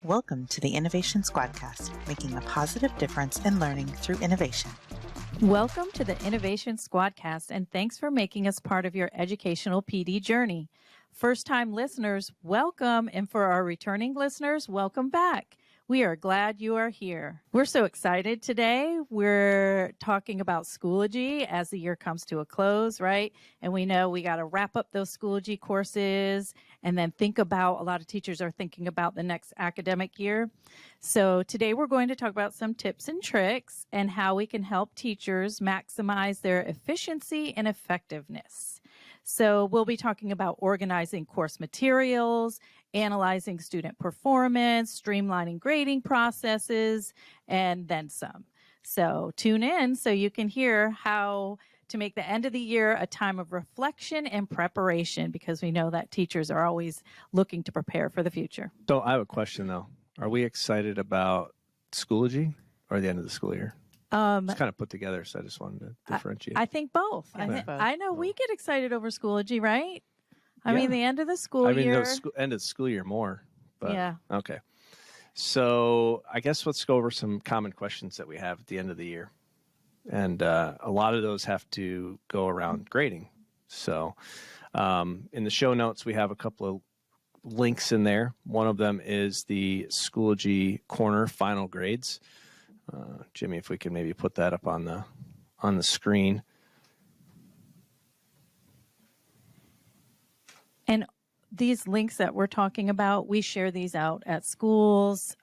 Welcome to the Innovation Squadcast, making a positive difference in learning through innovation. Welcome to the Innovation Squadcast, and thanks for making us part of your educational PD journey. First-time listeners, welcome, and for our returning listeners, welcome back. We are glad you are here. We're so excited today. We're talking about Schoology as the year comes to a close, right? And we know we got to wrap up those Schoology courses and then think about, a lot of teachers are thinking about the next academic year. So today we're going to talk about some tips and tricks and how we can help teachers maximize their efficiency and effectiveness. So we'll be talking about organizing course materials, analyzing student performance, streamlining grading processes, and then some. So tune in so you can hear how to make the end of the year a time of reflection and preparation, because we know that teachers are always looking to prepare for the future. So I have a question, though. Are we excited about Schoology or the end of the school year? It's kind of put together, so I just wanted to differentiate. I think both. I know we get excited over Schoology, right? I mean, the end of the school year. The end of the school year more. But, yeah. Okay. So I guess let's go over some common questions that we have at the end of the year. And a lot of those have to go around grading. So in the show notes, we have a couple of links in there. One of them is the Schoology Corner final grades. Jimmy, if we can maybe put that up on the screen. And these links that we're talking about, we share these out at schools.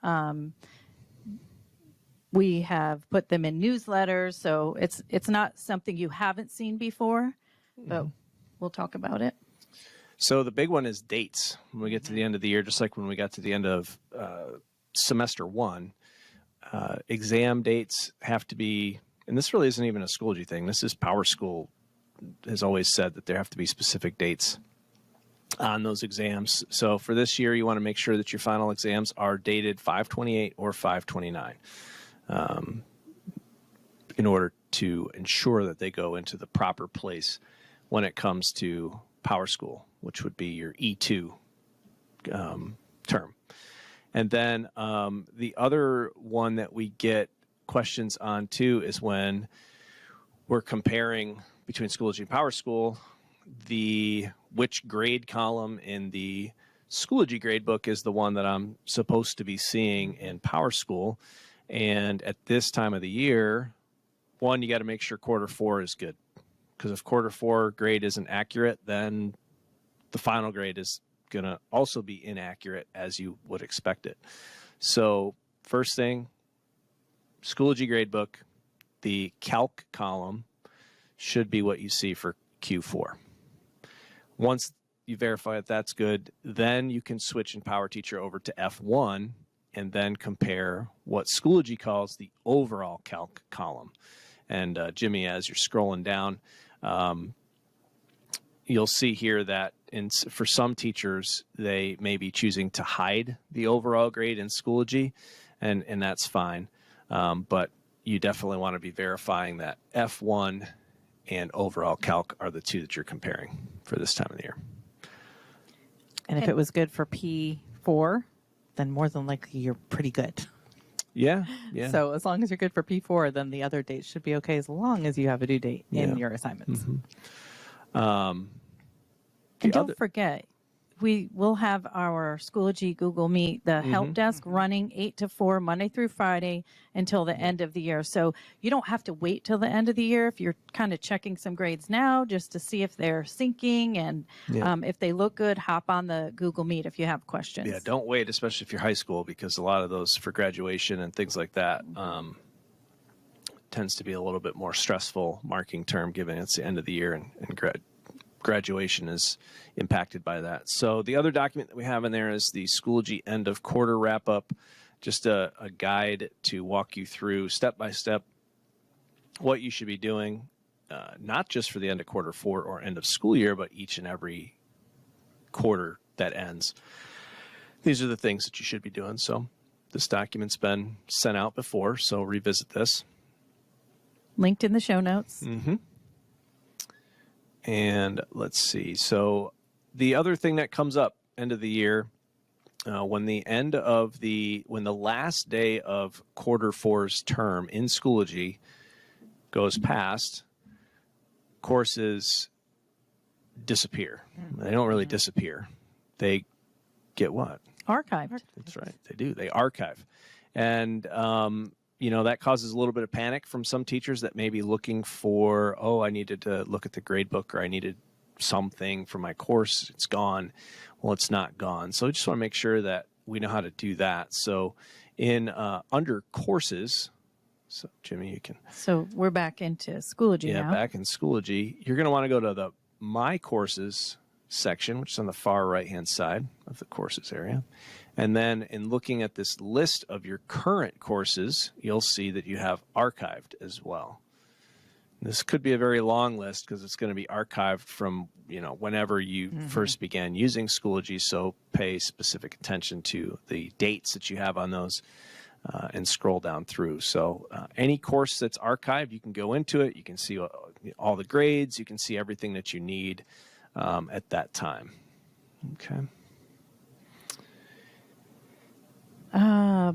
We have put them in newsletters, so it's not something you haven't seen before, but we'll talk about it. So the big one is dates. When we get to the end of the year, just like when we got to the end of semester one, exam dates have to be, and this really isn't even a Schoology thing. This is PowerSchool has always said that there have to be specific dates on those exams. So for this year, you want to make sure that your final exams are dated 5/28 or 5/29 in order to ensure that they go into the proper place when it comes to PowerSchool, which would be your E2 term. And then the other one that we get questions on too is when we're comparing between Schoology and PowerSchool, which grade column in the Schoology gradebook is the one that I'm supposed to be seeing in PowerSchool. And at this time of the year, one, you got to make sure quarter four is good. Because if quarter four grade isn't accurate, then the final grade is going to also be inaccurate as you would expect it. So first thing, Schoology gradebook, the calc column should be what you see for Q4. Once you verify that that's good, then you can switch in PowerTeacher over to F1 and then compare what Schoology calls the overall calc column. And Jimmy, as you're scrolling down, you'll see here that for some teachers, they may be choosing to hide the overall grade in Schoology, and that's fine. But you definitely want to be verifying that F1 and overall calc are the two that you're comparing for this time of the year. And if it was good for P4, then more than likely you're pretty good. Yeah. So as long as you're good for P4, then the other dates should be okay as long as you have a due date in your assignments. And don't forget, we will have our Schoology Google Meet, the help desk running 8 to 4 Monday through Friday until the end of the year. So you don't have to wait till the end of the year if you're kind of checking some grades now just to see if they're syncing and if they look good, hop on the Google Meet if you have questions. Yeah, don't wait, especially if you're high school, because a lot of those for graduation and things like that tends to be a little bit more stressful marking term given it's the end of the year and graduation is impacted by that. So the other document that we have in there is the Schoology end of quarter wrap up, just a guide to walk you through step by step what you should be doing, not just for the end of quarter four or end of school year, but each and every quarter that ends. These are the things that you should be doing. So this document's been sent out before, so revisit this. Linked in the show notes. And let's see. So the other thing that comes up end of the year when the last day of quarter four's term in Schoology goes past, courses disappear. They don't really disappear. They get what? Archived. That's right. They do. They archive. And, that causes a little bit of panic from some teachers that may be looking for, I needed to look at the grade book, or I needed something for my course. It's gone. Well, it's not gone. So I just want to make sure that we know how to do that. So in under courses, so Jimmy, you can. So we're back into Schoology now. Yeah, back in Schoology. You're going to want to go to the My Courses section, which is on the far right-hand side of the courses area. And then in looking at this list of your current courses, you'll see that you have archived as well. This could be a very long list because it's going to be archived from, whenever you first began using Schoology. So pay specific attention to the dates that you have on those and scroll down through. So any course that's archived, you can go into it. You can see all the grades. You can see everything that you need at that time. Okay.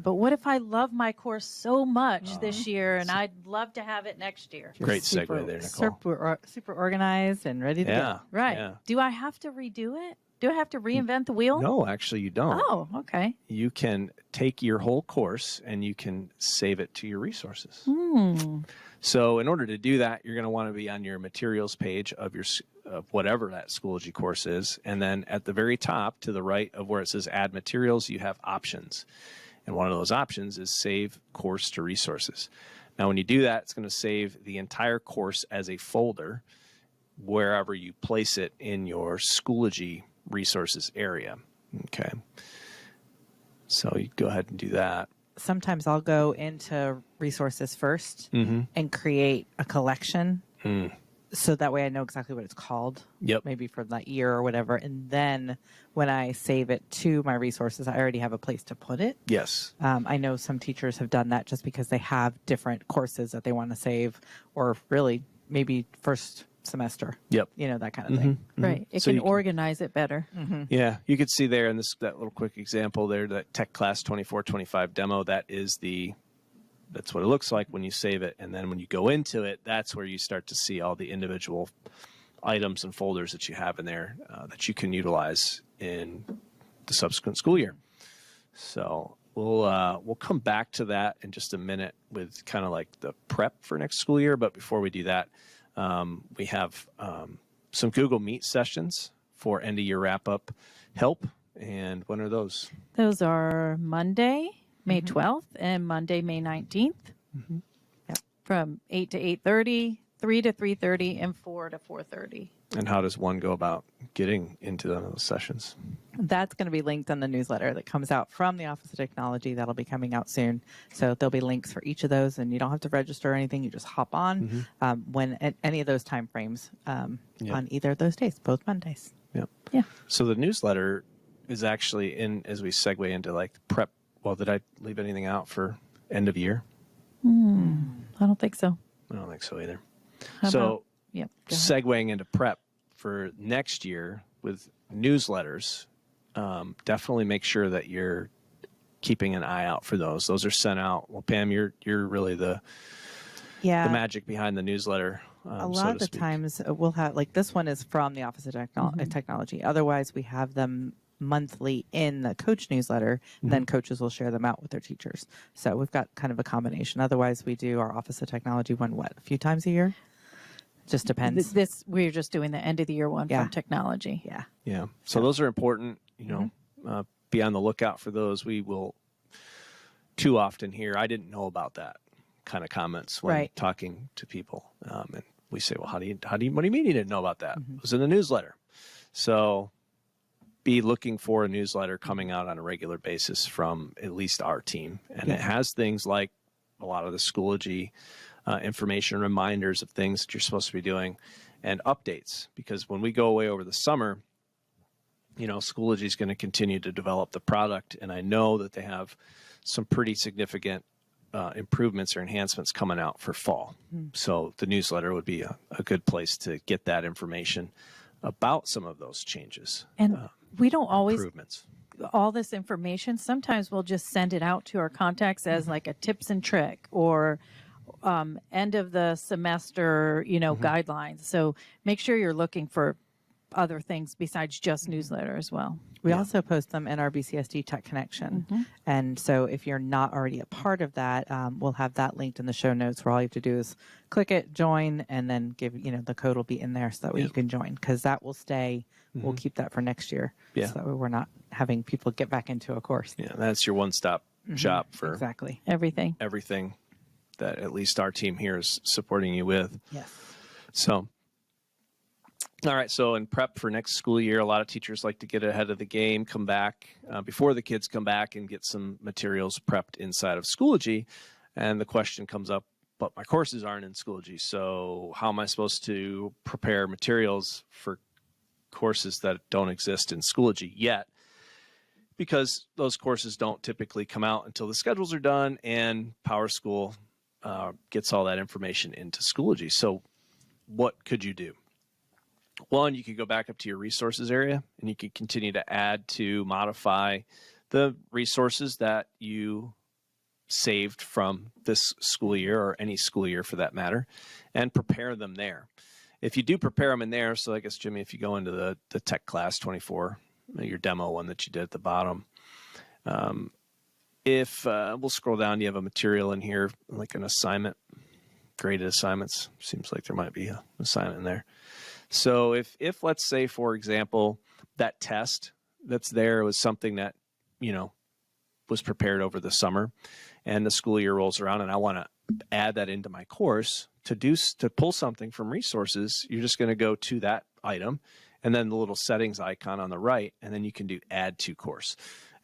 But what if I love my course so much this year and I'd love to have it next year? Great segue there, Nicole. Super organized and ready to go. Right. Yeah. Do I have to redo it? Do I have to reinvent the wheel? No, actually you don't. Oh, okay. You can take your whole course and you can save it to your resources. So in order to do that, you're going to want to be on your materials page of whatever that Schoology course is. And then at the very top to the right of where it says add materials, you have options. And one of those options is save course to resources. Now, when you do that, it's going to save the entire course as a folder wherever you place it in your Schoology resources area. Okay. So you go ahead and do that. Sometimes I'll go into resources first and create a collection. So that way I know exactly what it's called. Yep. Maybe for that year or whatever. And then when I save it to my resources, I already have a place to put it. Yes. I know some teachers have done that just because they have different courses that they want to save, or really maybe first semester. Yep. That kind of thing. Right. It So can you can- organize it better. Yeah, you could see there in that little quick example there, that Tech Class 24-25 demo, that's what it looks like when you save it. And then when you go into it, that's where you start to see all the individual items and folders that you have in there that you can utilize in the subsequent school year. So we'll come back to that in just a minute with kind of like the prep for next school year. But before we do that, we have some Google Meet sessions for end of year wrap up help. And when are those? Those are Monday, May 12th, and Monday, May 19th. Yep. From 8 to 8:30, 3 to 3:30, and 4 to 4:30. And how does one go about getting into those sessions? That's going to be linked on the newsletter that comes out from the Office of Technology. That'll be coming out soon. So there'll be links for each of those, and you don't have to register or anything. You just hop on when at any of those time frames on either of those days, both Mondays. Yep. Yeah. So the newsletter is actually as we segue into like prep. Well, did I leave anything out for end of year? I don't think so. I don't think so either. How So about- yeah. Go ahead. segueing into prep for next year with newsletters, definitely make sure that you're keeping an eye out for those. Those are sent out. Well, Pam, you're really the magic behind the newsletter. A lot of the times we'll have, like this one is from the Office of Technology. Otherwise, we have them monthly in the coach newsletter, and then coaches will share them out with their teachers. So we've got kind of a combination. Otherwise, we do our Office of Technology one, a few times a year? Just depends. This we're just doing the end of the year one from technology. Yeah. Yeah. So those are important. Be on the lookout for those. We will too often hear, I didn't know about that kind of comments when talking to people. And we say, well, what do you mean you didn't know about that? It was in the newsletter. So be looking for a newsletter coming out on a regular basis from at least our team. And it has things like a lot of the Schoology information, reminders of things that you're supposed to be doing, and updates. Because when we go away over the summer, Schoology is going to continue to develop the product. And I know that they have some pretty significant improvements or enhancements coming out for fall. So the newsletter would be a good place to get that information about some of those changes. And we don't always improvements. all this information, sometimes we'll just send it out to our contacts as like a tips and trick or end of the semester, guidelines. So make sure you're looking for other things besides just newsletter as well. We also post them in our BCSD Tech Connection. And so if you're not already a part of that, we'll have that linked in the show notes where all you have to do is click it, join, and then give, the code will be in there so that way you can join, because that will stay. We'll keep that for next year. So that way we're not having people get back into a course. Yeah, that's your one-stop shop for exactly everything that at least our team here is supporting you with. Yes. So, all right. So in prep for next school year, a lot of teachers like to get ahead of the game, come back before the kids come back and get some materials prepped inside of Schoology. And the question comes up, but my courses aren't in Schoology. So how am I supposed to prepare materials for courses that don't exist in Schoology yet? Because those courses don't typically come out until the schedules are done and PowerSchool gets all that information into Schoology. So what could you do? One, you could go back up to your resources area and you could continue to add to modify the resources that you saved from this school year or any school year for that matter, and prepare them there. If you do prepare them in there, so I guess, Jimmy, if you go into the Tech Class 24, your demo one that you did at the bottom, if we'll scroll down, you have a material in here, like an assignment, graded assignments. Seems like there might be an assignment in there. So if let's say, for example, that test that's there was something that, was prepared over the summer and the school year rolls around and I want to add that into my course to pull something from resources, you're just going to go to that item and then the little settings icon on the right, and then you can do add to course.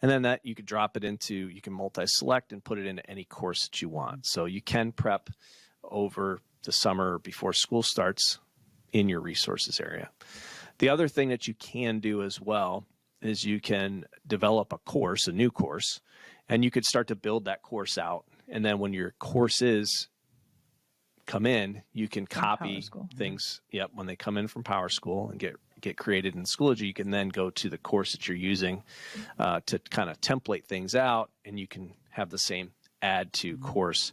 And then that you could drop it into, you can multi-select and put it into any course that you want. So you can prep over the summer before school starts in your resources area. The other thing that you can do as well is you can develop a course, a new course, and you could start to build that course out. And then when your courses come in, you can copy things. Yep, when they come in from PowerSchool and get created in Schoology, you can then go to the course that you're using to kind of template things out, and you can have the same add to course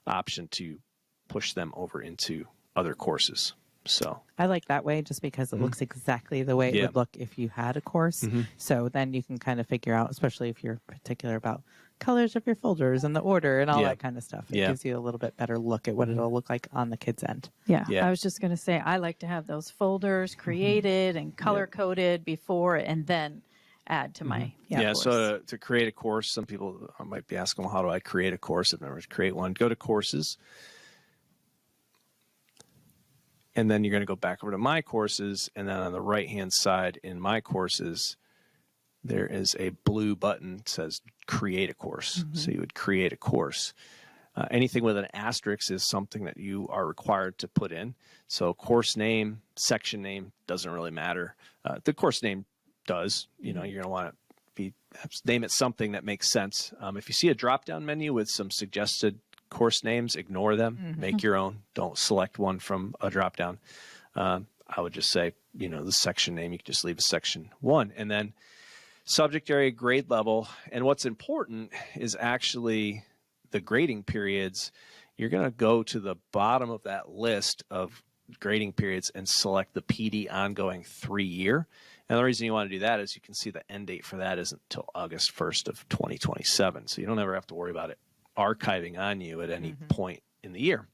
option to push them over into other courses. So I like that way just because it looks exactly the way it would look if you had a course. So then you can kind of figure out, especially if you're particular about colors of your folders and the order and all that kind of stuff. It gives you a little bit better look at what it'll look like on the kids' end. Yeah. I was just going to say, I like to have those folders created and color coded before and then add to my course. So to create a course, some people might be asking, well, how do I create a course? I've never created one. Go to courses. And then you're going to go back over to My Courses, and then on the right-hand side in My Courses, there is a blue button that says Create a Course. So you would create a course. Anything with an asterisk is something that you are required to put in. So course name, section name, doesn't really matter. The course name does. You're going to want to name it something that makes sense. If you see a drop-down menu with some suggested course names, ignore them, make your own. Don't select one from a drop down. I would just say, the section name, you could just leave a section 1, and then subject area, grade level. And what's important is actually the grading periods. You're going to go to the bottom of that list of grading periods and select the PD ongoing 3-year. And the reason you want to do that is you can see the end date for that isn't until August 1st of 2027. So you don't ever have to worry about it archiving on you at any point in the year.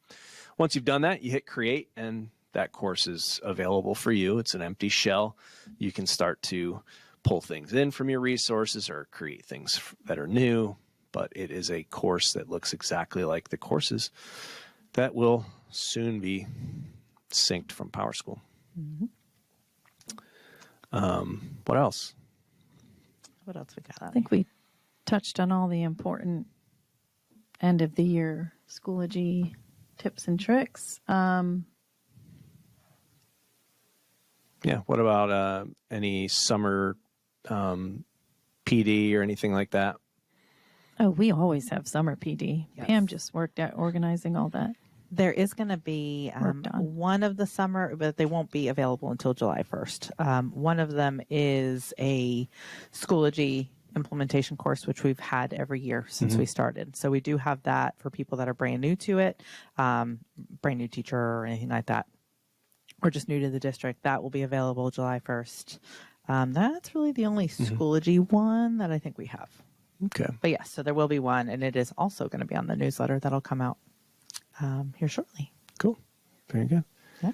Once you've done that, you hit create and that course is available for you. It's an empty shell. You can start to pull things in from your resources or create things that are new, but it is a course that looks exactly like the courses that will soon be synced from PowerSchool. What else? What else we got? I think we touched on all the important end of the year Schoology tips and tricks. What about any summer PD or anything like that? Oh, we always have summer PD. Yes. Pam just worked at organizing all that. There is going to be one of the summer, but they won't be available until July 1st. One of them is a Schoology implementation course, which we've had every year since we started. So we do have that for people that are brand new to it, brand new teacher or anything like that, or just new to the district. That will be available July 1st. That's really the only Schoology one that I think we have. Okay. But yes, so there will be one, and it is also going to be on the newsletter that'll come out here shortly. Cool. Very good. Yeah.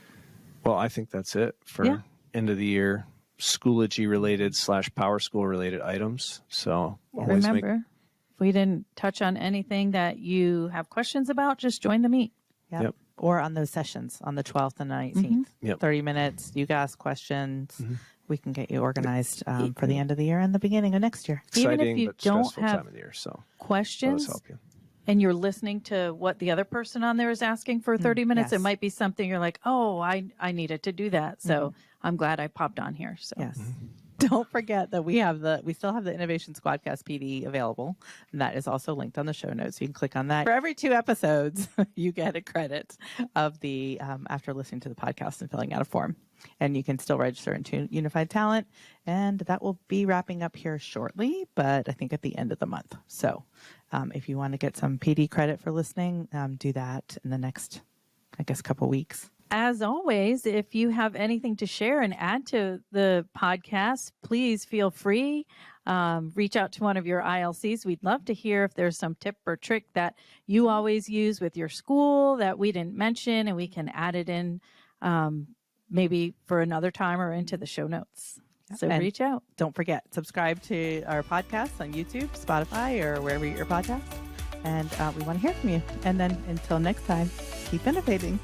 Well, I think that's it for end of the year Schoology related / Power School related items. So always Remember, if we didn't touch on anything that you have questions about, just join the meet. Yep. Or on those sessions on the 12th and the 19th. Yep. 30 minutes. You can ask questions. We can get you organized for the end of the year and the beginning of next year. exciting, Even if you but don't stressful have time of the year. So let us questions help you. and you're listening to what the other person on there is asking for 30 minutes, yes. it might be something you're like, oh, I needed to do that. So I'm glad I popped on here. So Yes. Don't forget that we still have the Innovation Squadcast PD available, and that is also linked on the show notes. You can click on that. For every 2 episodes, you get a credit of the after listening to the podcast and filling out a form. And you can still register into Unified Talent, and that will be wrapping up here shortly, but I think at the end of the month. So if you want to get some PD credit for listening, do that in the next, I guess, couple weeks. as always, if you have anything to share and add to the podcast, please feel free. Reach out to one of your ILCs. We'd love to hear if there's some tip or trick that you always use with your school that we didn't mention, and we can add it in maybe for another time or into the show notes. So And reach out. Don't forget, subscribe to our podcast on YouTube, Spotify, or wherever you get your podcast. And we want to hear from you. And then until next time, keep innovating.